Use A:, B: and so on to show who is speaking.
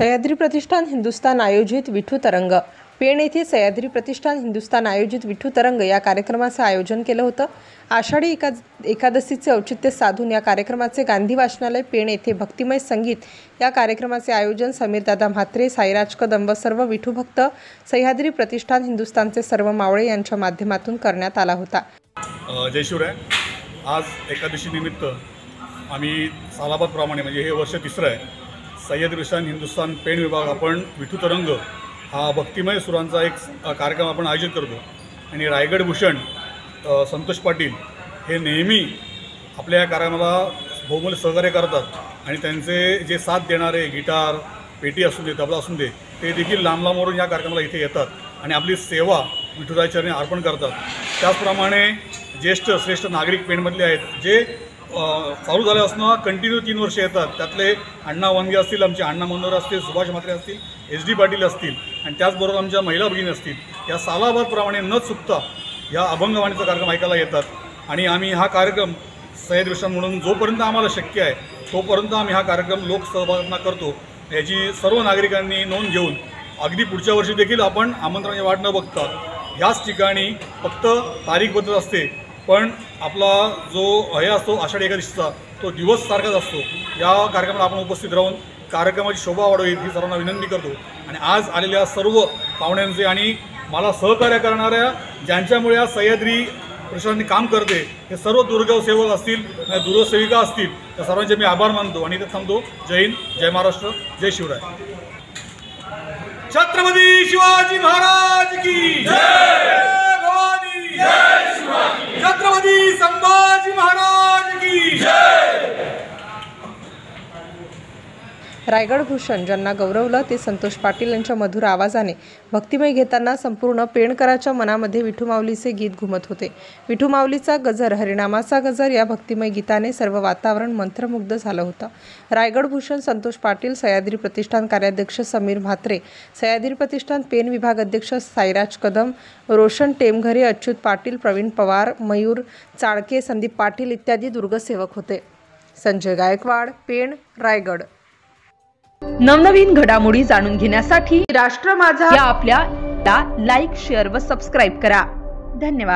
A: सह्याद्री प्रतिष्ठान हिंदुस्थान आयोजित विठू तरंग पेण येथे सह्याद्री प्रतिष्ठान हिंदुस्थान आयोजित विठू तरंग या कार्यक्रमाचे आयोजन केलं होतं। आषाढी एकादशीचे औचित्य साधून या कार्यक्रमाचे गांधी वाचनालय पेण येथे भक्तिमय संगीत या कार्यक्रमाचे आयोजन समीरदादा म्हात्रे, साईराज कदम व सर्व विठू भक्त सह्याद्री प्रतिष्ठान हिंदुस्थानचे सर्व मावळे यांच्या माध्यमातून करण्यात आला होता।
B: जय शिवराय। आज एकादशी निमित्त आम्ही सालाबादप्रमाणे म्हणजे हे वर्ष तिसरं आहे सह्याद्री प्रतिष्ठान हिंदुस्थान पेण विभाग आपण विठू तरंग हा भक्तिमय सुरांचा एक कार्यक्रम आपण आयोजित करतो आणि रायगड भूषण संतोष पाटील हे नेहमी आपल्या या कार्यक्रमाला बहुमूल्य सहकार्य करतात आणि त्यांचे जे साथ देणारे गिटार, पेटी असू दे, तबला असू दे, ते देखील लांब लांबवरून या कार्यक्रमाला इथे येतात आणि आपली सेवा विठुराया चरणी अर्पण करतात। त्याचप्रमाणे ज्येष्ठ श्रेष्ठ नागरिक पेणमधले आहेत जे चालू झाल्यापासून कंटिन्यू 3 वर्ष येतात। त्यातले अण्णा वनगे असतील, आमचे अण्णा मनोहर असतील, सुभाष म्हात्रे असतील, SD पाटील असतील आणि त्याचबरोबर आमच्या महिला भगिनी असतील। या सालाबादप्रमाणे न चुकता या अभंगवाणीचा कार्यक्रम ऐकायला येतात आणि आम्ही हा कार्यक्रम सह्याद्री प्रतिष्ठान म्हणून जोपर्यंत आम्हाला शक्य आहे तोपर्यंत आम्ही हा कार्यक्रम लोकसहभागातून करतो। याची सर्व नागरिकांनी नोंद घेऊन अगदी पुढच्या वर्षी देखील आपण आमंत्रणाची वाट न बघता याच ठिकाणी फक्त तारीख बदलत असते पण आपला जो हे असतो आषाढी एकादशीचा तो दिवस सारखाच असतो। या कार्यक्रमाला आपण उपस्थित राहून कार्यक्रमाची शोभा वाढवावी ही सर्वांना विनंती करतो आणि आज आलेल्या सर्व पाहुण्यांचे आणि मला सहकार्य करणाऱ्या ज्यांच्यामुळे आज सह्याद्री प्रतिष्ठानने काम करते हे सर्व दुर्गव सेवक असतील, दुर्गसेविका असतील, त्या सर्वांचे मी आभार मानतो आणि इथे थांबतो। जय हिंद, जय महाराष्ट्र, जय शिवराय। छत्रपती शिवाजी महाराज की जय, भवानी जय शिवाजी, छत्रपती संभाजी महाराज की जय।
A: रायगड भूषण ज्यांना गौरवलं ते संतोष पाटील यांच्या मधुर आवाजाने भक्तिमय घेताना संपूर्ण पेणकराच्या मनामध्ये विठू माऊलीचे गीत घुमत होते। विठू माऊलीचा गजर, हरिनामाचा गजर या भक्तिमय गीताने सर्व वातावरण मंत्रमुग्ध झालं होतं। रायगड भूषण संतोष पाटील, सह्याद्री प्रतिष्ठान कार्याध्यक्ष समीर म्हात्रे, सह्याद्री प्रतिष्ठान पेण विभाग अध्यक्ष साईराज कदम, रोशन टेमघरे, अच्युत पाटील, प्रवीण पवार, मयूर चाळके, संदीप पाटील इत्यादी दुर्गसेवक होते। संजय गायकवाड, पेण, रायगड।
C: नवनवीन घडामोडी जाणून घेण्यासाठी राष्ट्र माझा या आपल्या लाईक, शेअर व सबस्क्राईब करा। धन्यवाद।